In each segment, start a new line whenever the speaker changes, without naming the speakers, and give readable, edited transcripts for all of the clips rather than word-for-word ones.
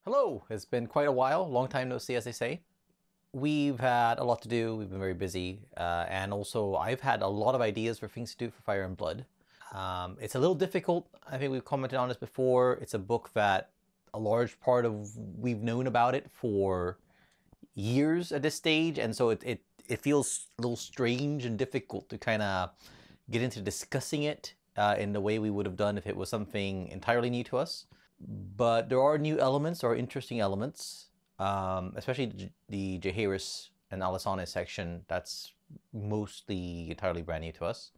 Hello, it's been quite a while, long time no see as they say. We've had a lot to do, we've been very busy, and also I've had a lot of ideas for things to do for Fire and Blood. It's a little difficult, I think we've commented on this before. It's a book that a large part of we've known about it for years at this stage, and so it feels a little strange and difficult to kind of get into discussing it in the way we would have done if it was something entirely new to us. But there are new elements, there are interesting elements, especially the Jaehaerys and Alisane section. That's mostly entirely brand new to us.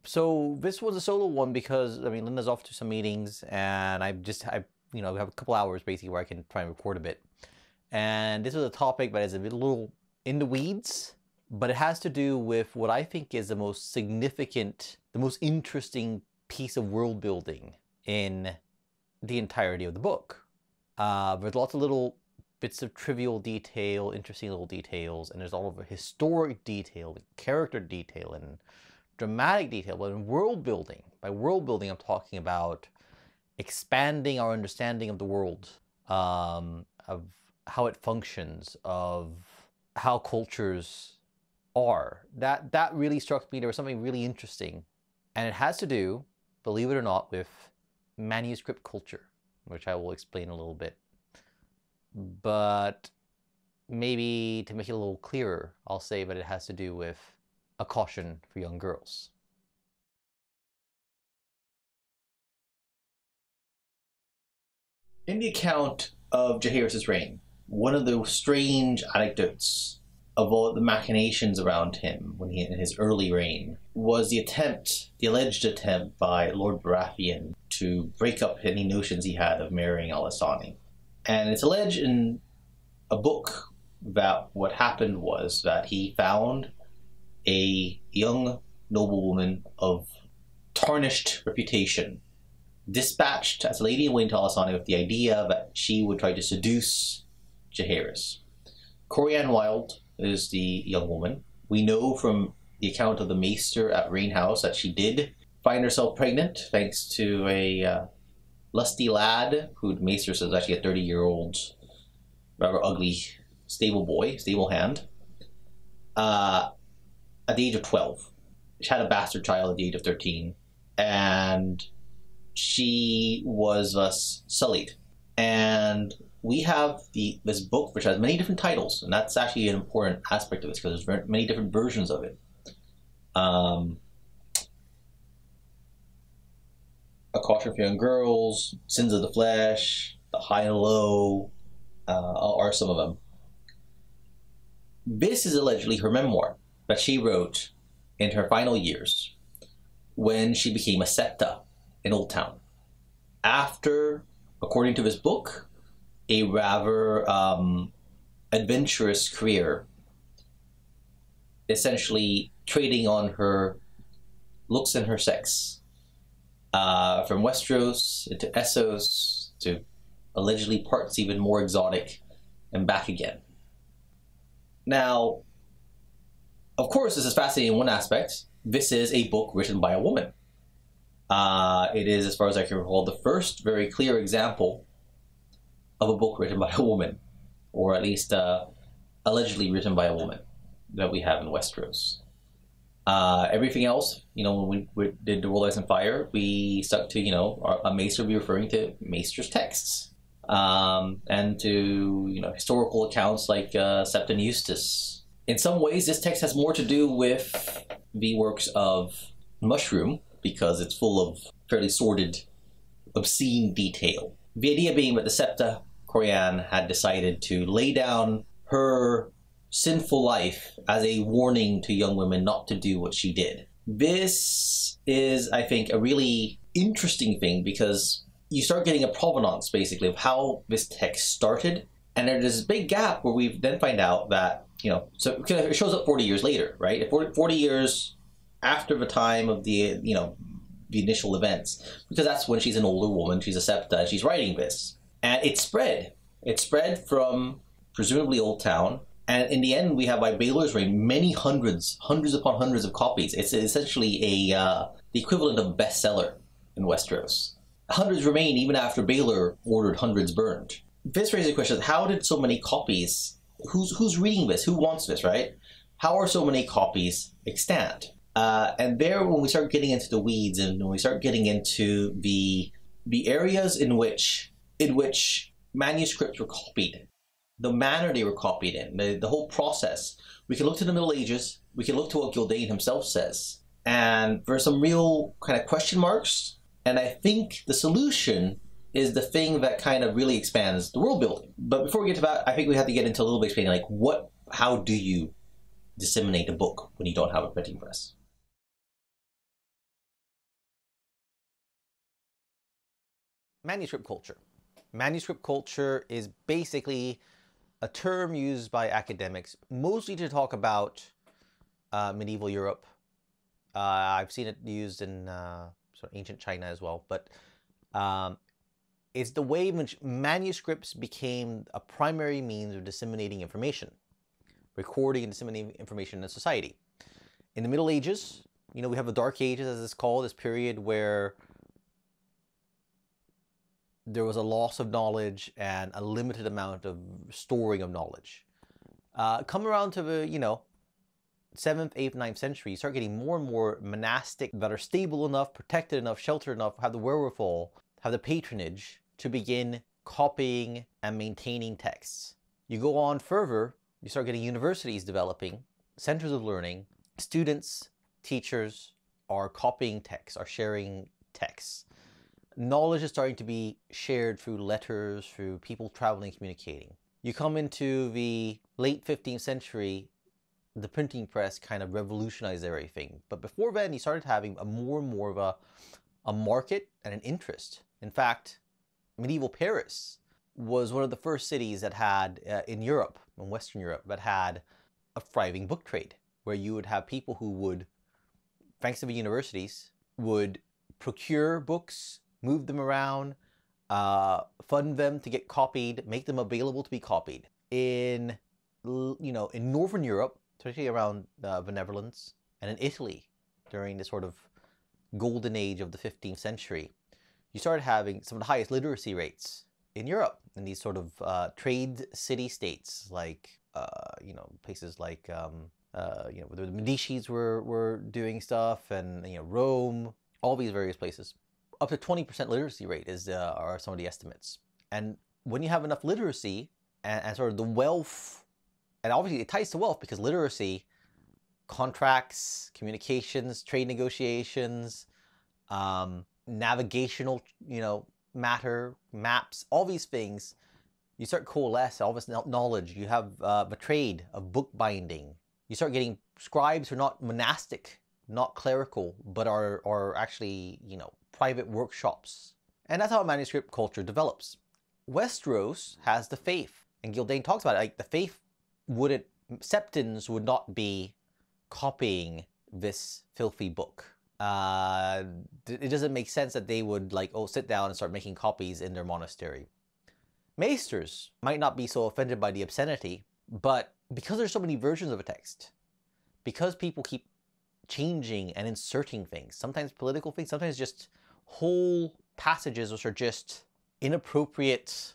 So this was a solo one because, I mean, Linda's off to some meetings and I we have a couple hours basically where I can try and record a bit. And this was a topic that is a little in the weeds, but it has to do with what I think is the most significant, the most interesting piece of world building in the entirety of the book. There's lots of little bits of trivial detail, interesting little details, and there's all of the historic detail, the character detail, and dramatic detail. But in world building, by world building, I'm talking about expanding our understanding of the world, of how it functions, of how cultures are. That really struck me. There was something really interesting, and it has to do, believe it or not, with manuscript culture, which I will explain a little bit. But maybe to make it a little clearer, I'll say that it has to do with a caution for young girls. In the account of Jaehaerys' reign, one of the strange anecdotes of all the machinations around him when in his early reign was the alleged attempt by Lord Baratheon to break up any notions he had of marrying Alisane. And it's alleged in a book that what happened was that he found a young noblewoman of tarnished reputation, dispatched as a lady in waiting to Alisane with the idea that she would try to seduce Jaehaerys. Corianne Wild is the young woman. We know from the account of the Maester at Rain House that she did find herself pregnant thanks to a lusty lad who the Maester says is actually a 30-year-old, rather ugly stable hand, at the age of 12. She had a bastard child at the age of 13, and she was thus sullied. And we have this book which has many different titles, and that's actually an important aspect of this because there's many different versions of it. A Caution for Young Girls, Sins of the Flesh, The High and Low are some of them. This is allegedly her memoir that she wrote in her final years when she became a Septa in Old Town. After, according to this book, a rather adventurous career, essentially trading on her looks and her sex, from Westeros into Essos to allegedly parts even more exotic and back again. Now, of course, this is fascinating in one aspect. This is a book written by a woman. It is, as far as I can recall, the first very clear example of a book written by a woman, or at least allegedly written by a woman, that we have in Westeros. Everything else, when we did The World Ice and Fire, we stuck to, a Maester would be referring to Maester's texts, and to, historical accounts like Septon Eustace. In some ways, this text has more to do with the works of Mushroom, because it's full of fairly sordid, obscene detail. The idea being that the Septa, Corianne, had decided to lay down her sinful life as a warning to young women not to do what she did. This is, I think, a really interesting thing because you start getting a provenance, basically, of how this text started. And there's this big gap where we then find out that, so it shows up 40 years later, right? 40 years after the time of the, the initial events, because that's when she's an older woman, she's a Septa, and she's writing this. And it spread. It spread from presumably Old Town, and in the end we have, by Baelor's reign, many hundreds upon hundreds of copies. It's essentially the equivalent of a bestseller in Westeros. Hundreds remain even after Baylor ordered hundreds burned. This raises the question, how did so many copies, who's reading this, who wants this, right? How are so many copies extant? And there, when we start getting into the weeds and when we start getting into the areas in which manuscripts were copied, the manner they were copied in, the whole process, we can look to the Middle Ages, we can look to what Gildane himself says, and there's some real kind of question marks, and I think the solution is the thing that kind of really expands the world building. But before we get to that, I think we have to get into a little bit explaining, like, how do you disseminate a book when you don't have a printing press?
Manuscript culture. Manuscript culture is basically a term used by academics, mostly to talk about medieval Europe. I've seen it used in sort of ancient China as well, but it's the way in which manuscripts became a primary means of disseminating information, recording and disseminating information in society. In the Middle Ages, we have the Dark Ages, as it's called, this period where there was a loss of knowledge and a limited amount of storing of knowledge. Come around to the, 7th, 8th, 9th century, you start getting more and more monastic that are stable enough, protected enough, sheltered enough, have the wherewithal, have the patronage to begin copying and maintaining texts. You go on further, you start getting universities developing, centers of learning, students, teachers are copying texts, are sharing texts. Knowledge is starting to be shared through letters, through people traveling, communicating. You come into the late 15th century, the printing press kind of revolutionized everything. But before then, you started having more and more of a market and an interest. In fact, medieval Paris was one of the first cities that had, in Europe, in Western Europe, that had a thriving book trade, where you would have people who would, thanks to the universities, would procure books, move them around, fund them to get copied, make them available to be copied. In Northern Europe, especially around the Netherlands, and in Italy, during the sort of golden age of the 15th century, you started having some of the highest literacy rates in Europe, in these sort of trade city-states, like, places like, where the Medicis were doing stuff, and, Rome, all these various places. Up to 20% literacy rate are some of the estimates. And when you have enough literacy and sort of the wealth, and obviously it ties to wealth because literacy, contracts, communications, trade negotiations, navigational, matter, maps, all these things, you start coalesce all this knowledge. You have the trade of book binding. You start getting scribes who are not monastic, not clerical, but are actually, private workshops. And that's how manuscript culture develops. Westeros has the faith, and Gildane talks about it, like the faith Septons would not be copying this filthy book. It doesn't make sense that they would sit down and start making copies in their monastery. Maesters might not be so offended by the obscenity, but because there's so many versions of a text, because people keep changing and inserting things, sometimes political things, sometimes just whole passages which are just inappropriate,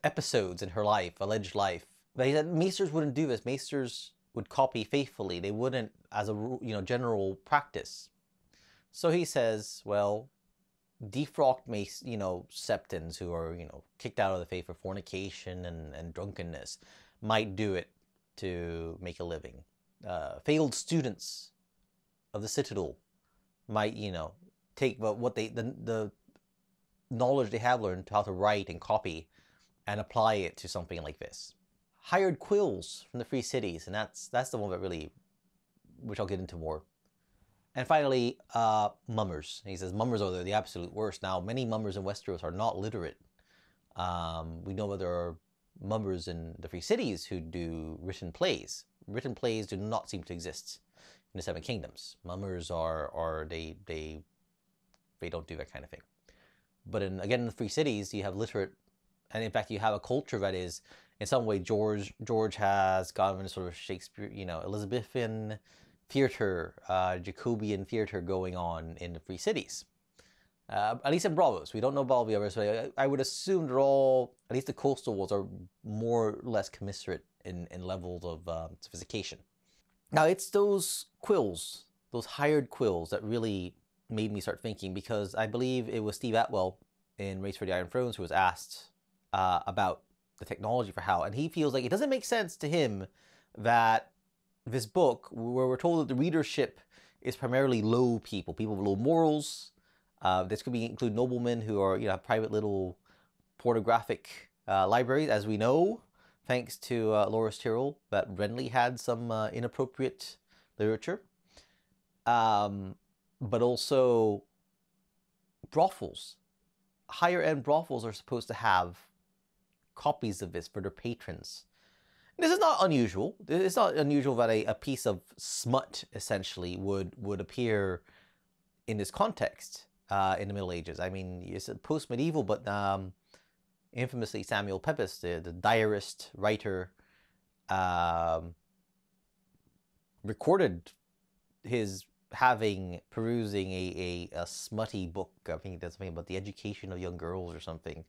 episodes in her life, alleged life. But he said Maesters wouldn't do this. Maesters would copy faithfully. They wouldn't as a general practice. So he says, well, defrocked Septons who are, kicked out of the faith for fornication and drunkenness might do it to make a living. Failed students of the Citadel might, take the knowledge they have learned how to write and copy and apply it to something like this. Hired quills from the free cities, and that's the one that really, which I'll get into more. And finally, mummers. He says mummers are the absolute worst. Now, many mummers in Westeros are not literate. We know that there are mummers in the free cities who do written plays. Written plays do not seem to exist in the Seven Kingdoms. Mummers they don't do that kind of thing. But in the free cities, you have literate, and in fact, you have a culture that is, in some way, George has gone into sort of Shakespeare, Elizabethan theater, Jacobean theater going on in the free cities. At least in Bravos. We don't know about all the others, but I would assume they're all, at least the coastal ones, are more or less commiserate in levels of sophistication. Now, it's those quills, those hired quills, that really made me start thinking, because I believe it was Steve Atwell in Race for the Iron Thrones who was asked about the technology for how, and he feels like it doesn't make sense to him that this book, where we're told that the readership is primarily low people, people with low morals. This could include noblemen who are, have private little pornographic libraries, as we know, thanks to Loras Tyrell, that Renly had some inappropriate literature. But also brothels. Higher end brothels are supposed to have copies of this for their patrons. This is not unusual. It's not unusual that a piece of smut, essentially, would appear in this context in the Middle Ages. I mean, it's post-medieval, but infamously Samuel Pepys, the diarist writer, recorded his perusing a smutty book. I think it does something about the education of young girls or something,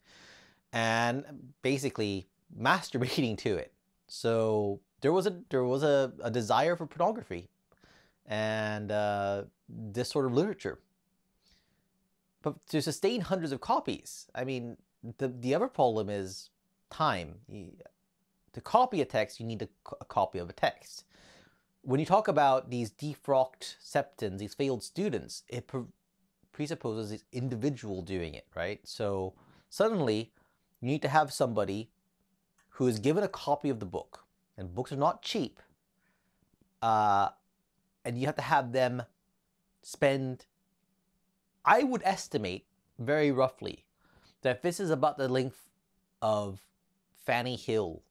and basically masturbating to it. So there was a desire for pornography and this sort of literature. But to sustain hundreds of copies, I mean, the other problem is time. To copy a text, you need a copy of a text. When you talk about these defrocked Septons, these failed students, it presupposes this individual doing it, right? So suddenly, you need to have somebody who is given a copy of the book, and books are not cheap, and you have to have them spend, I would estimate very roughly, that this is about the length of Fanny Hill,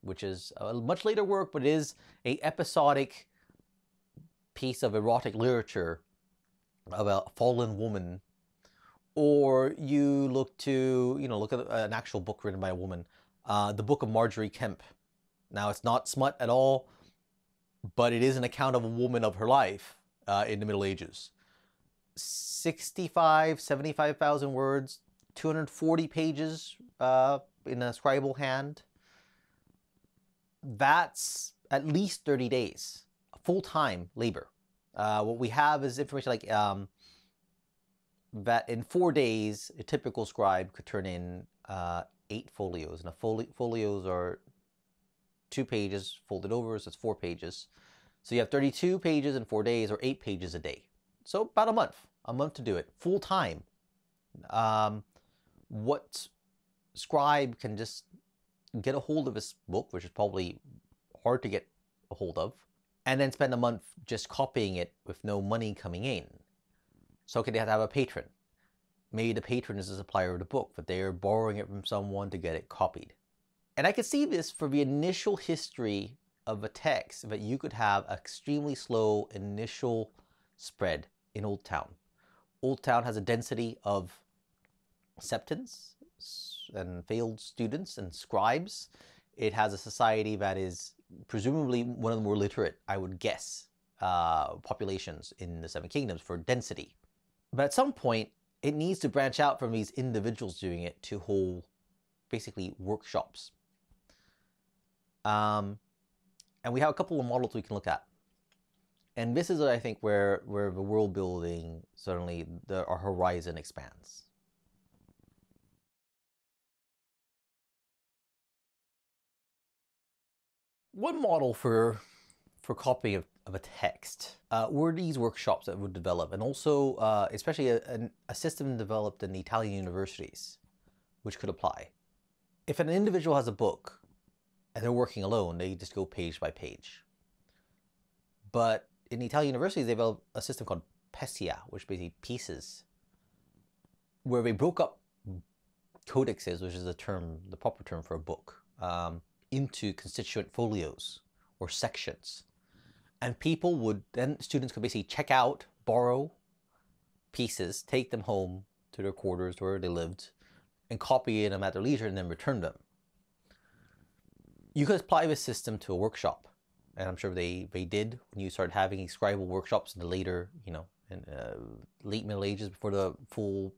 which is a much later work, but it is an episodic piece of erotic literature about a fallen woman. Or you look at an actual book written by a woman, the Book of Marjorie Kemp. Now, it's not smut at all, but it is an account of a woman of her life in the Middle Ages. 75,000 words, 240 pages in a scribal hand. That's at least 30 days, full-time labor. What we have is information like that in 4 days, a typical scribe could turn in 8 folios. And folios are 2 pages folded over, so it's 4 pages. So you have 32 pages in 4 days, or 8 pages a day. So about a month to do it, full time. What scribe can just get a hold of this book, which is probably hard to get a hold of, and then spend a month just copying it with no money coming in? So they have to have a patron. Maybe the patron is the supplier of the book, but they are borrowing it from someone to get it copied. And I could see this for the initial history of a text, that you could have an extremely slow initial spread in Old Town. Old Town has a density of Septons and failed students and scribes. It has a society that is presumably one of the more literate, I would guess, populations in the Seven Kingdoms for density. But at some point, it needs to branch out from these individuals doing it to whole, basically, workshops. And we have a couple of models we can look at. And this is, I think, where the world building, suddenly, our horizon expands. One model for copying of a text were these workshops that would develop, and also especially a system developed in the Italian universities, which could apply. If an individual has a book and they're working alone, they just go page by page. But in the Italian universities, they developed a system called Pessia, which basically pieces, where they broke up codexes, which is the proper term for a book, into constituent folios or sections. And students could basically check out, borrow pieces, take them home to their quarters where they lived, and copy them at their leisure and then return them. You could apply this system to a workshop, and I'm sure they did when you started having scribal workshops in the later, in late Middle Ages, before the full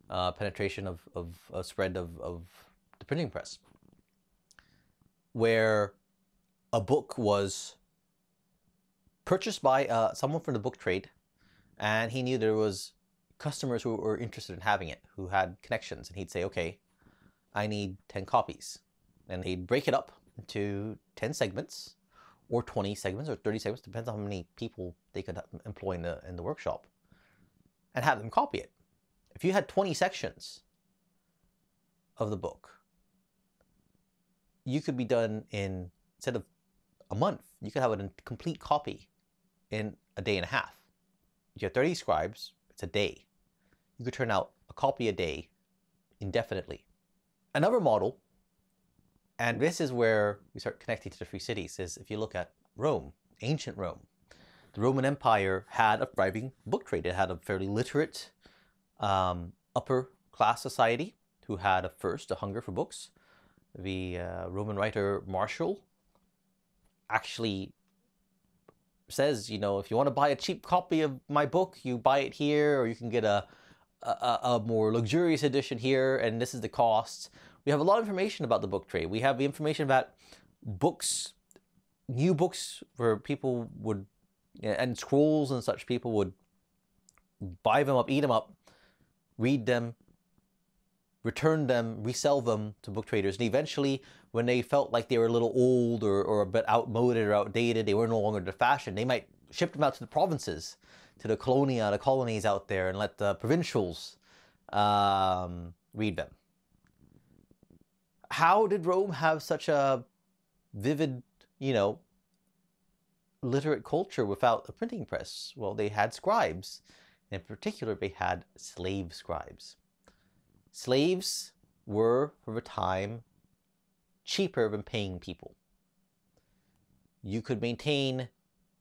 penetration of spread of the printing press, where a book was purchased by someone from the book trade, and he knew there was customers who were interested in having it, who had connections, and he'd say, okay, I need 10 copies. And he'd break it up into 10 segments, or 20 segments, or 30 segments, depends on how many people they could employ in the workshop, and have them copy it. If you had 20 sections of the book, you could be done in, instead of a month, you could have a complete copy in a day and a half. You have 30 scribes, it's a day. You could turn out a copy a day indefinitely. Another model, and this is where we start connecting to the three cities, is if you look at Rome, ancient Rome. The Roman Empire had a thriving book trade. It had a fairly literate upper class society who had a hunger for books. The Roman writer Martial actually says, you know, if you want to buy a cheap copy of my book, you buy it here, or you can get a more luxurious edition here, and this is the cost. We have a lot of information about the book trade. We have the information about books, new books, where people would, and scrolls and such, people would buy them up, eat them up, read them, return them, resell them to book traders, and eventually, when they felt like they were a little old or a bit outmoded or outdated, they were no longer the fashion, they might ship them out to the provinces, to the colonies out there, and let the provincials read them. How did Rome have such a vivid, you know, literate culture without a printing press? Well, they had scribes. In particular, they had slave scribes. Slaves were, for the time, cheaper than paying people. You could maintain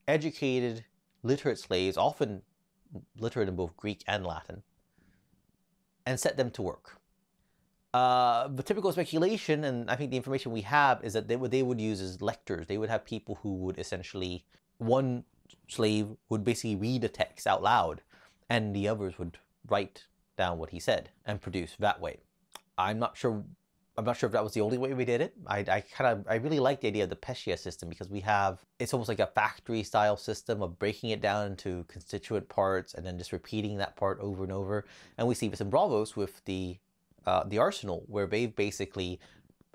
educated, literate slaves, often literate in both Greek and Latin, and set them to work. The typical speculation, and I think the information we have, is that they would use as lectors. They would have people who would essentially, one slave would basically read a text out loud, and the others would write down what he said and produce that way. I'm not sure if that was the only way we did it. I really like the idea of the Pescia system, because it's almost like a factory style system of breaking it down into constituent parts and then just repeating that part over and over. And we see this in Bravos with the arsenal, where they basically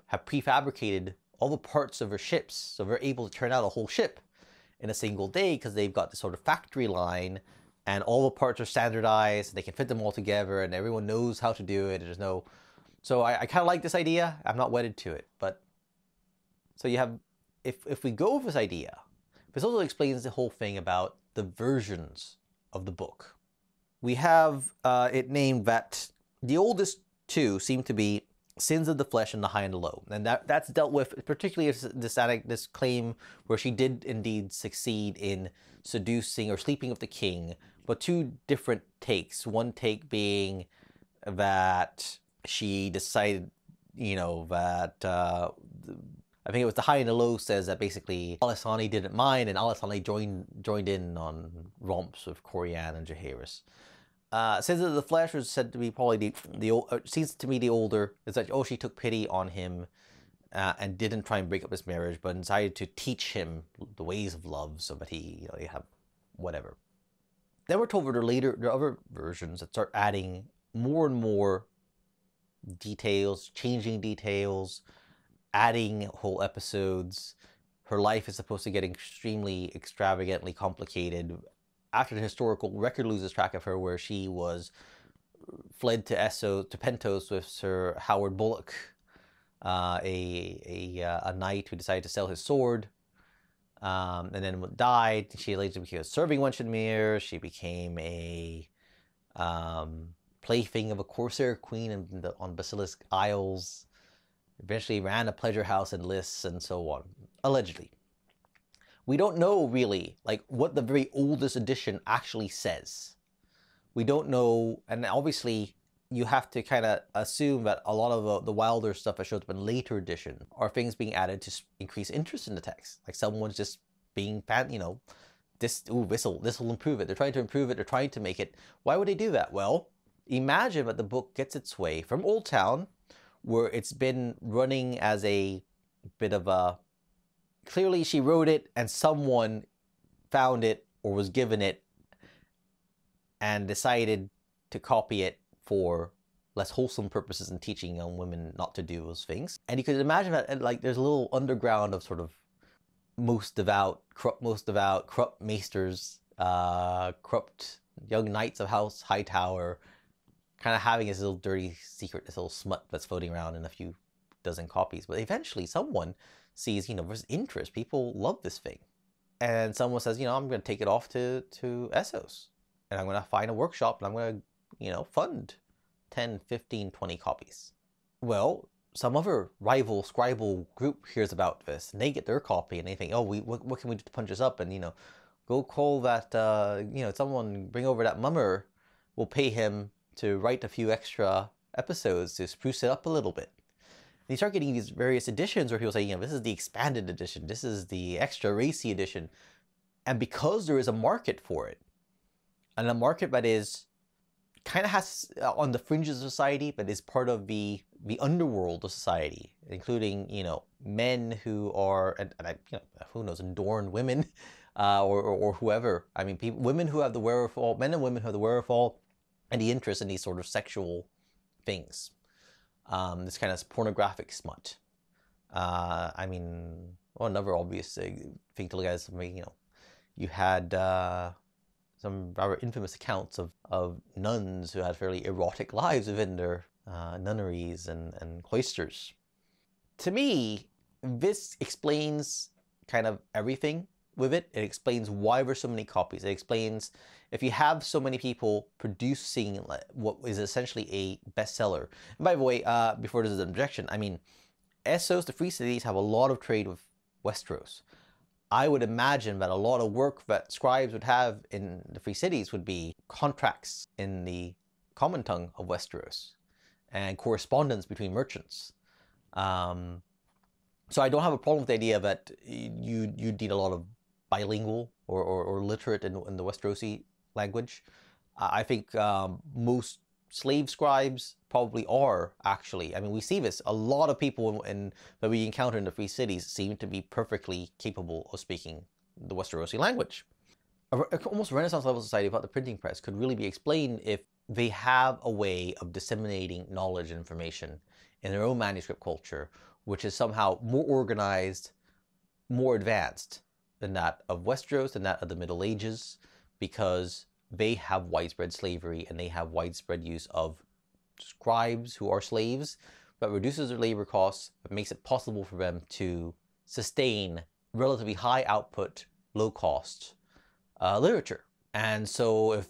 have prefabricated all the parts of their ships, so they're able to turn out a whole ship in a single day, because they've got this sort of factory line, and all the parts are standardized, they can fit them all together, and everyone knows how to do it. There's no... So I kind of like this idea. I'm not wedded to it, but... So you have... If we go with this idea, this also explains the whole thing about the versions of the book. We have it named that the oldest two seem to be Sins of the Flesh and The High and the Low. And that's dealt with, particularly this claim where she did indeed succeed in seducing or sleeping with the king, but two different takes. One take being that she decided, you know, that I think it was The High and the Low says that basically Alisani didn't mind, and Alisani joined in on romps with Corian and Jaehaerys. Sins of the Flesh was said to be probably seems to me the older. Is that, oh, she took pity on him and didn't try and break up his marriage, but decided to teach him the ways of love so that he, you know, he have whatever. Then we're told there are other versions that start adding more and more details, changing details, adding whole episodes. Her life is supposed to get extremely extravagantly complicated after the historical record loses track of her, where she was fled to Pentos with Sir Howard Bullock, a knight who decided to sell his sword, and then died. She later became a serving wench in Mere. She became a plaything of a corsair queen on Basilisk Isles. Eventually ran a pleasure house in Liss, and so on, allegedly. We don't know really like what the very oldest edition actually says. We don't know, and obviously you have to kind of assume that a lot of the wilder stuff that shows up in later edition are things being added to increase interest in the text. Like someone's just being, you know, this will improve it. They're trying to improve it. They're trying to make it. Why would they do that? Well, Imagine that the book gets its way from Old Town, where it's been running as a bit of a... Clearly she wrote it and someone found it or was given it and decided to copy it for less wholesome purposes and teaching young women not to do those things. And you could imagine that like there's a little underground of sort of most devout, corrupt maesters, corrupt young knights of House Hightower, kind of having this little dirty secret, this little smut that's floating around in a few dozen copies. But eventually someone sees, there's interest. People love this thing. And someone says, I'm going to take it off to Essos. And I'm going to find a workshop and I'm going to, fund 10, 15, 20 copies. Well, some other rival scribal group hears about this and they get their copy and they think, oh, what can we do to punch this up? And, go call that, someone bring over that mummer. We'll pay him to write a few extra episodes to spruce it up a little bit. And you start getting these various editions where people say, this is the expanded edition, this is the extra racy edition. And because there is a market for it, and a market that is kind of has on the fringes of society, but is part of the underworld of society, including, men who are, and who knows, adorned women, or whoever. I mean, women who have the wherewithal, men and women who have the wherewithal and the interest in these sort of sexual things. This kind of pornographic smut. Another obvious thing to look at is, you had some rather infamous accounts of nuns who had fairly erotic lives within their nunneries and cloisters. To me, this explains kind of everything with it. It explains why there's so many copies. It explains if you have so many people producing what is essentially a bestseller. And by the way, before there's an objection, Essos, the Free Cities, have a lot of trade with Westeros. I would imagine that a lot of work that scribes would have in the Free Cities would be contracts in the common tongue of Westeros and correspondence between merchants. So I don't have a problem with the idea that you need a lot of bilingual or literate in the Westerosi language. I think most slave scribes probably are, actually. We see this. A lot of people that we encounter in the Free Cities seem to be perfectly capable of speaking the Westerosi language. Almost Renaissance level society without the printing press could really be explained if they have a way of disseminating knowledge and information in their own manuscript culture, which is somehow more organized, more advanced than that of Westeros and that of the Middle Ages, because they have widespread slavery and they have widespread use of scribes who are slaves, but reduces their labor costs, but makes it possible for them to sustain relatively high output, low cost literature. And so if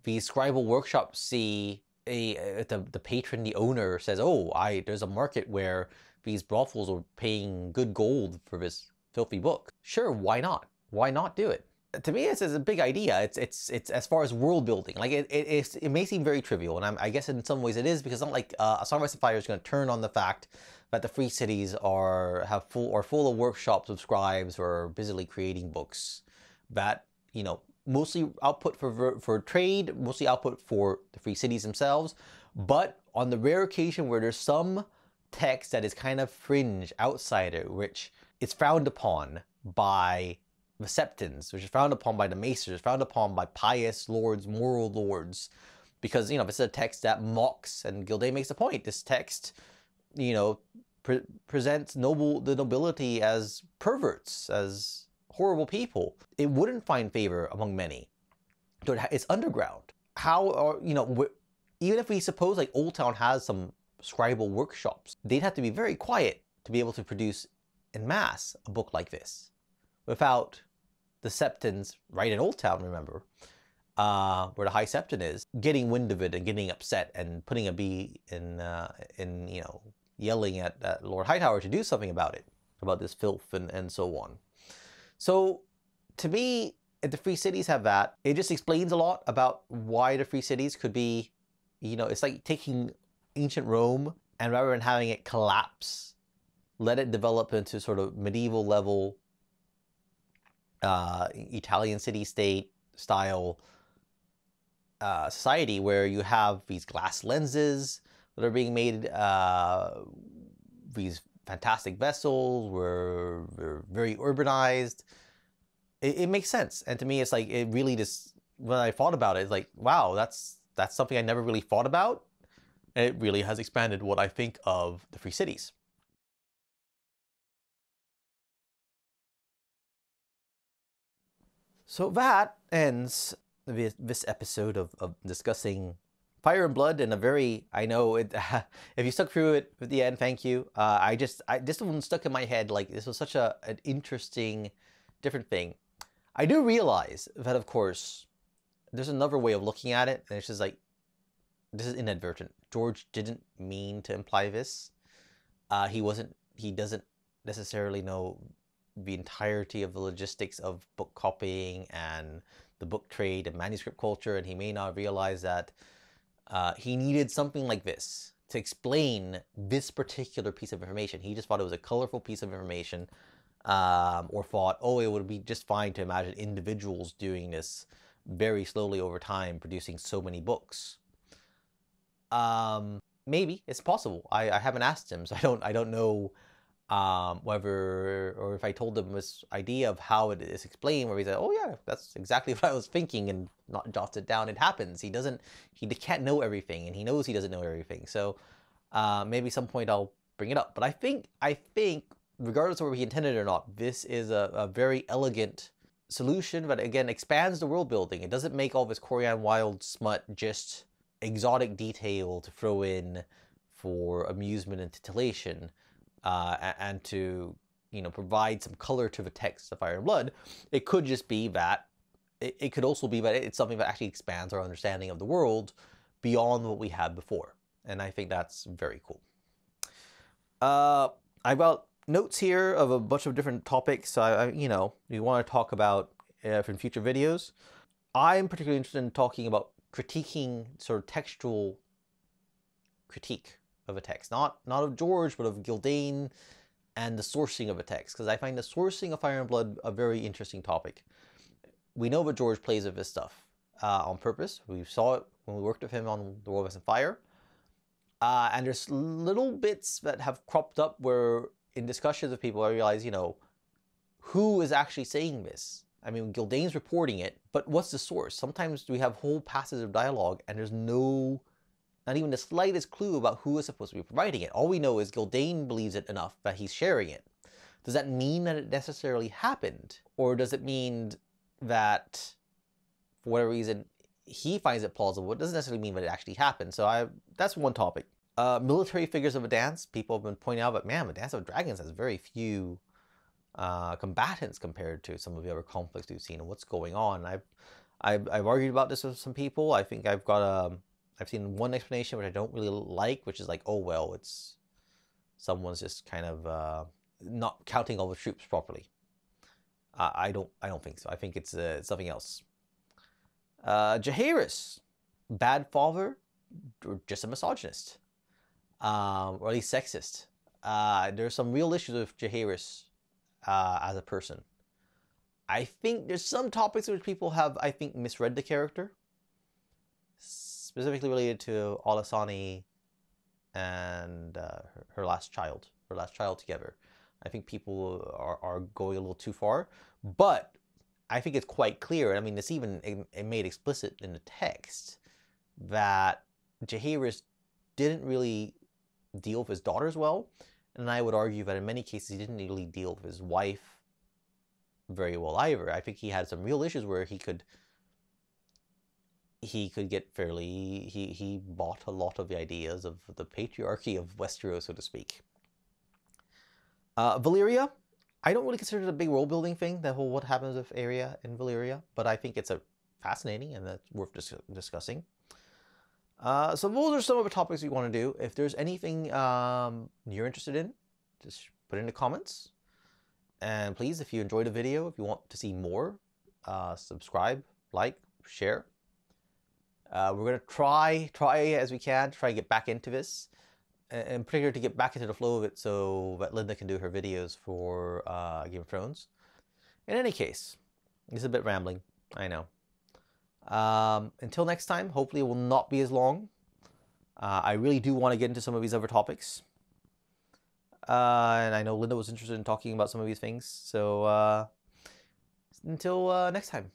these scribal workshops see the patron, the owner says, oh, there's a market where these brothels are paying good gold for this filthy book. Sure, why not? Why not do it? To me, it's a big idea. It's as far as world building. Like it may seem very trivial, and I guess in some ways it is, because it's not like A Song of Ice and Fire is going to turn on the fact that the Free Cities are full of workshops of scribes who are busily creating books that mostly output for trade, mostly output for the Free Cities themselves. But on the rare occasion where there's some text that is kind of fringe, outsider, which is frowned upon by the Septons, which is frowned upon by the Maesters, frowned upon by pious lords, moral lords, because, this is a text that mocks, and Gilday makes a point, this text, presents the nobility as perverts, as horrible people. It wouldn't find favor among many. So it's underground. Even if we suppose like Old Town has some scribal workshops, they'd have to be very quiet to be able to produce en masse a book like this, without the Septons, right in Old Town, remember, where the High Septon is, getting wind of it and getting upset and putting a bee in yelling at Lord Hightower to do something about it, about this filth and so on. So, to me, if the Free Cities have that, it just explains a lot about why the Free Cities could be, it's like taking ancient Rome and rather than having it collapse, let it develop into sort of medieval level Italian city-state style society where you have these glass lenses that are being made, these fantastic vessels, we're very urbanized. It makes sense. And to me, it's like, it really just, when I thought about it, it's like, wow, that's something I never really thought about. And it really has expanded what I think of the Free Cities. So that ends this episode of discussing Fire and Blood in a very, I know it, if you stuck through it at the end, thank you. This one stuck in my head, like this was such an interesting, different thing. I do realize that, of course, there's another way of looking at it, and it's just like, this is inadvertent. George didn't mean to imply this. He doesn't necessarily know the entirety of the logistics of book copying and the book trade and manuscript culture, and he may not realize that he needed something like this to explain this particular piece of information. He just thought it was a colorful piece of information, or thought, oh, it would be just fine to imagine individuals doing this very slowly over time, producing so many books. Maybe it's possible. I haven't asked him, so I don't know whether, or if I told him this idea of how it is explained, where he said, oh yeah, that's exactly what I was thinking, and not jot it down. It happens. He can't know everything, and he knows he doesn't know everything. So maybe some point I'll bring it up. But I think regardless of whether he intended it or not, this is a very elegant solution that, again, expands the world building. It doesn't make all this Korean wild smut just exotic detail to throw in for amusement and titillation, and to, provide some color to the text of Fire and Blood. It could just be that, it could also be that it's something that actually expands our understanding of the world beyond what we had before. And I think that's very cool. I've got notes here of a bunch of different topics we want to talk about in future videos. I'm particularly interested in talking about critiquing, sort of textual critique of a text, not of George, but of Gildane and the sourcing of a text, because I find the sourcing of Fire and Blood a very interesting topic. We know that George plays with this stuff on purpose. We saw it when we worked with him on The World of Ice and Fire, and there's little bits that have cropped up where, in discussions with people, I realize, who is actually saying this? I mean, Gildane's reporting it, but what's the source? Sometimes we have whole passages of dialogue and there's not even the slightest clue about who is supposed to be providing it. All we know is Gildane believes it enough that he's sharing it. Does that mean that it necessarily happened? Or does it mean that, for whatever reason, he finds it plausible? It doesn't necessarily mean that it actually happened. So that's one topic. Military figures of a dance. People have been pointing out that, man, the Dance of Dragons has very few combatants compared to some of the other conflicts we've seen, and what's going on. I've argued about this with some people. I think I've seen one explanation which I don't really like, which is like, oh well, it's someone's just kind of not counting all the troops properly. I don't think so. I think it's something else. Jaehaerys, bad father, or just a misogynist, or at least sexist. There's some real issues with Jaehaerys as a person. I think there's some topics which people have, I think, misread the character, specifically related to Alysanne and her last child together. I think people are going a little too far, but I think it's quite clear. I mean, it's even made explicit in the text that Jaehaerys didn't really deal with his daughters well, and I would argue that in many cases he didn't really deal with his wife very well either. I think he had some real issues where he could get fairly, he bought a lot of the ideas of the patriarchy of Westeros, so to speak. Valyria, I don't really consider it a big world building thing, that whole what happens with Arya in Valyria, but I think it's a fascinating and that's worth discussing. So those are some of the topics we want to do. If there's anything you're interested in, just put it in the comments. And please, if you enjoyed the video, if you want to see more, subscribe, like, share. We're going to try as we can, try to get back into this. In particular, to get back into the flow of it so that Linda can do her videos for Game of Thrones. In any case, this is a bit rambling, I know. Until next time, hopefully it will not be as long. I really do want to get into some of these other topics. And I know Linda was interested in talking about some of these things. So until next time.